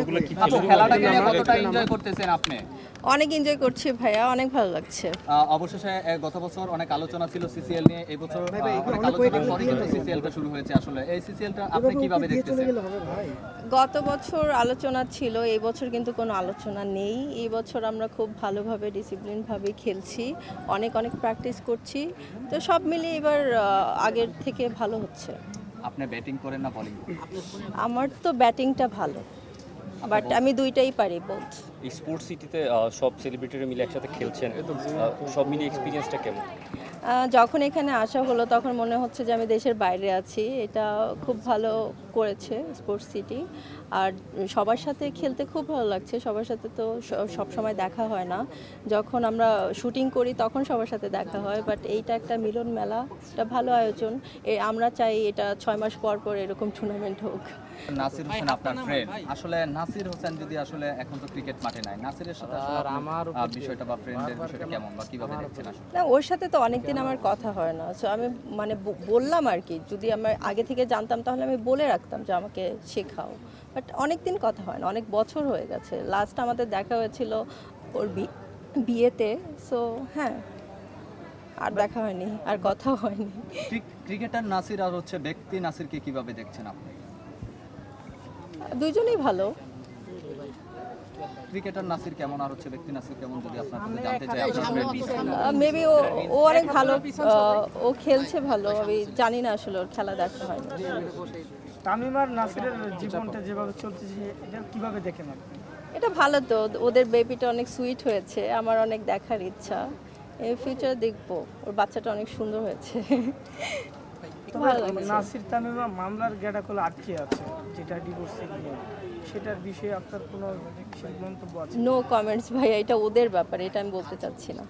ভালোগুলো কি আপু খেলাটাকে নিয়ে কতটা এনজয় করতেছেন আপনি? অনেক এনজয় করছি ভাইয়া, অনেক ভালো লাগছে। অবশেষে গত বছর অনেক আলোচনা ছিল সিসিএল নিয়ে, এই বছর অনেক আলোচনার পরে কিন্তু সিসিএলটা শুরু হয়েছে। আসলে এই সিসিএলটা আপনি কিভাবে দেখতেছেন? গত বছর আলোচনা ছিল, এই বছর কিন্তু কোনো আলোচনা নেই। এই বছর আমরা খুব ভালোভাবে ডিসিপ্লিনভাবে খেলছি, অনেক অনেক প্র্যাকটিস করছি, তো সব মিলিয়ে এবার আগের থেকে ভালো হচ্ছে। আপনি ব্যাটিং করেন না বোলিং? আমার তো ব্যাটিংটা ভালো, বাট আমি দুইটাই পারি, বোথ। এই স্পোর্টস সিটিতে সব সেলিব্রিটিরা মিলে একসাথে খেলছেন, সব মিলিয়ে এক্সপিরিয়েন্সটা কেমন? যখন এখানে আসা হলো তখন মনে হচ্ছে যে আমি দেশের বাইরে আছি। এটা খুব ভালো করেছে স্পোর্টস সিটি, আর সবার সাথে খেলতে খুব ভালো লাগছে। সবার সাথে তো সব সময় দেখা হয় না, যখন আমরা শুটিং করি তখন সবার সাথে দেখা হয়, বাট এইটা একটা মিলন মেলা, এটা ভালো আয়োজন। আমরা চাই এটা 6 মাস পর পর এরকম টুর্নামেন্ট হোক। নাসির হোসেন আপনার ফ্রেন্ড, আসলে নাসির হোসেন যদি আসলে এখন তো ক্রিকেট মাঠে নাই, নাসিরের সাথে আসলে আমার বিষয়টা বা ফ্রেন্ডের বিষয়টা কেমন বা কিভাবে দেখছেন আসলে? না, ওর সাথে তো অনেকদিন আমার কথা হয় না, সো আমি মানে বললাম আর কি, যদি আমার আগে থেকে জানতাম তাহলে আমি বলে রাখতাম যে আমাকে শেখাও, বাট অনেক দিন কথা হয় না, অনেক বছর হয়ে গেছে। লাস্ট আমাদের দেখা হয়েছিল ওর বিয়েতে, সো হ্যাঁ, আর দেখা হয়নি, আর কথা হয়নি। ক্রিকেটার নাসির আর হচ্ছে ব্যক্তি নাসিরকে কিভাবে দেখছেন আপনি? দুইজনেই ভালো। ক্রিকেটার নাসির কেমন আর হচ্ছে ব্যক্তি নাসির কেমন, যদি আপনার কাছে জানতে চাই আপনার মেবি ও অনেক ভালো, ও খেলছে ভালো, আমি জানি না আসলে, ওর খেলা দেখা হয়নি। তামিম আর নাসিরের জীবনটা যেভাবে চলতেছে এটা কিভাবে দেখেন আপনি? এটা ভালো তো, ওদের বেবিটা অনেক সুইট হয়েছে, আমার অনেক দেখার ইচ্ছা। এই ফিউচারে দেখবো, ওর বাচ্চাটা অনেক সুন্দর হয়েছে। ভালো লাগছে। নাসির তামিম মামলার গেটাকলে আটকে আছে, যেটা ডিভোর্সে নিয়ে, সেটার বিষয়ে আপনার কোনো মন্তব্য আছে? নো কমেন্টস ভাইয়া, এটা ওদের ব্যাপারে, এটা আমি বলতে চাচ্ছি না।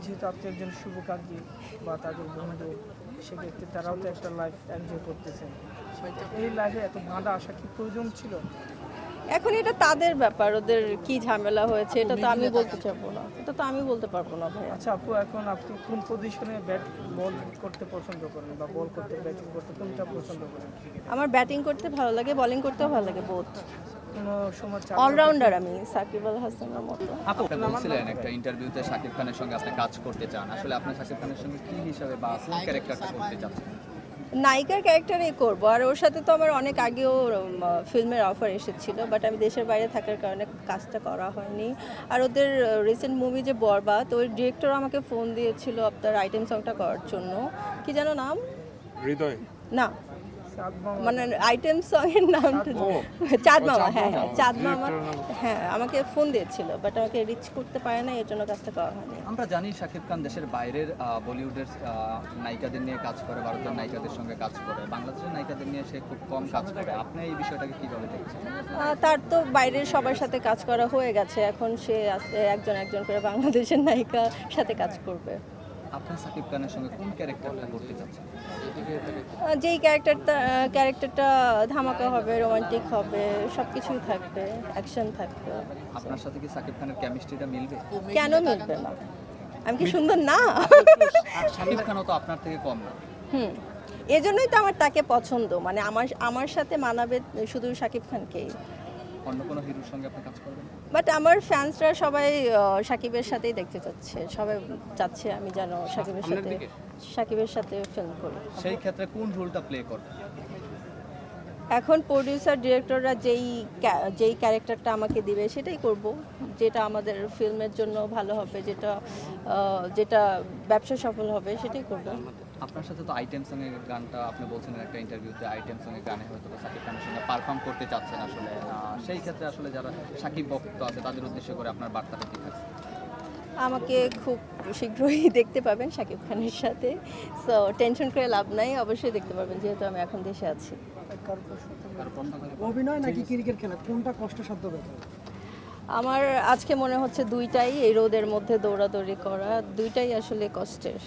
যেহেতু আপনি একজন শুভকাঙ্ক্ষী বা তাদের বন্ধু, সেক্ষেত্রে তারাও তো একটা লাইফ এনজয় করতেছেন, এই লাইফে এত বাধা আসা কি প্রয়োজন ছিল? এখন এটা তাদের ব্যাপার, ওদের কি ঝামেলা হয়েছে এটা তো আমি বলতে চাবো না, এটা তো আমি বলতে পারবো না ভাইয়া। আচ্ছা আপু, এখন আপনি কোন পজিশনে বল করতে পছন্দ করেন, বা বল করতে ব্যাটিং করতে কোনটা পছন্দ করেন? আমার ব্যাটিং করতে ভালো লাগে, বোলিং করতেও ভালো লাগে, বোথ। কোনো সময় অলরাউন্ডার আমি, সাকিব আল হাসানের মতো। আপু বলছিলেন একটা ইন্টারভিউতে শাকিব খানের সঙ্গে আপনি কাজ করতে চান, আসলে আপনি শাকিব খানের সঙ্গে কি হিসাবে বা কোন ক্যারেক্টারটা করতে চাচ্ছেন? নায়িকার ক্যারেক্টারেই করবো, আর ওর সাথে তো আমার অনেক আগেও ফিল্মের অফার এসেছিল, বাট আমি দেশের বাইরে থাকার কারণে কাজটা করা হয়নি। আর ওদের রিসেন্ট মুভি যে বরবাদ, ওই ডিরেক্টর আমাকে ফোন দিয়েছিল আপনার আইটেম সংটা করার জন্য, কি যেন নাম, হৃদয় না মানে আইটেম সং এর নামটা চাঁদ মামা, হ্যাঁ হ্যাঁ চাঁদ মামা, হ্যাঁ আমাকে ফোন দিয়েছিল, বাট আমাকে রিচ করতে পারে না, এর জন্য কাজটা করা হয়নি। আমরা জানি শাকিব খান দেশের বাইরের বলিউডের নায়িকাদের নিয়ে কাজ করে, ভারতের নায়িকাদের সঙ্গে কাজ করে, বাংলাদেশের নায়িকাদের নিয়ে সে খুব কম কাজ করে। আপনি এই বিষয়টাকে কিভাবে দেখছেন? তার তো বাইরের সবার সাথে কাজ করা হয়ে গেছে, এখন সে একজন একজন করে বাংলাদেশের নায়িকার সাথে কাজ করবে। আপনার শাকিব খানের সঙ্গে কোন ক্যারেক্টারটা করতে চাচ্ছেন? যেই ক্যারেক্টারটা ধামাকা হবে, রোমান্টিক হবে, সব কিছুই থাকবে, অ্যাকশন থাকবে। আপনার সাথে কি শাকিব খানের কেমিস্ট্রিটা মিলবে? কেন মিলবে না? আমি কি সুন্দর না? শাকিব খানও তো আপনার থেকে কম না। এজন্যই তো আমার তাকে পছন্দ, মানে আমার সাথে মানাবে শুধু শাকিব খানকেই। অন্য কোনো হিরোর সঙ্গে আপনি কাজ করবেন? বাট আমার ফ্যান্সরা সবাই শাকিবের সাথেই দেখতে চাচ্ছে, সবাই চাচ্ছে আমি যেন শাকিবের সাথে ফিল্ম করি। সেই ক্ষেত্রে কোন রোলটা প্লে করবেন? এখন প্রডিউসার ডিরেক্টররা যেই ক্যারেক্টারটা আমাকে দিবে সেটাই করব, যেটা আমাদের ফিল্মের জন্য ভালো হবে, যেটা ব্যবসা সফল হবে সেটাই করব। আপনার সাথে তো আইটেম সঙ্গে গানটা আপনি বলছেন একটা ইন্টারভিউতে, আইটেম সঙ্গে গানে হয়তো শাকিব খানের সঙ্গে পারফর্ম করতে চাচ্ছেন, আসলে সেই ক্ষেত্রে আসলে যারা শাকিব ভক্ত আছে তাদের উদ্দেশ্য করে আপনার বার্তাটা কী থাকছে? আমাকে খুব শীঘ্রই দেখতে পাবেন শাকিব খানের সাথে, সো টেনশন করে লাভ নাই, অবশ্যই দেখতে পারবেন, যেহেতু আমি এখন দেশে আছি। অভিনয় নাকি ক্রিকেট খেলা, কোনটা কষ্টসাধ্য ব্যাপার? আমার আজকে মনে হচ্ছে দুইটাই, এই রোদের মধ্যে দৌড়াদৌড়ি করা দুইটাই আসলে কষ্টের।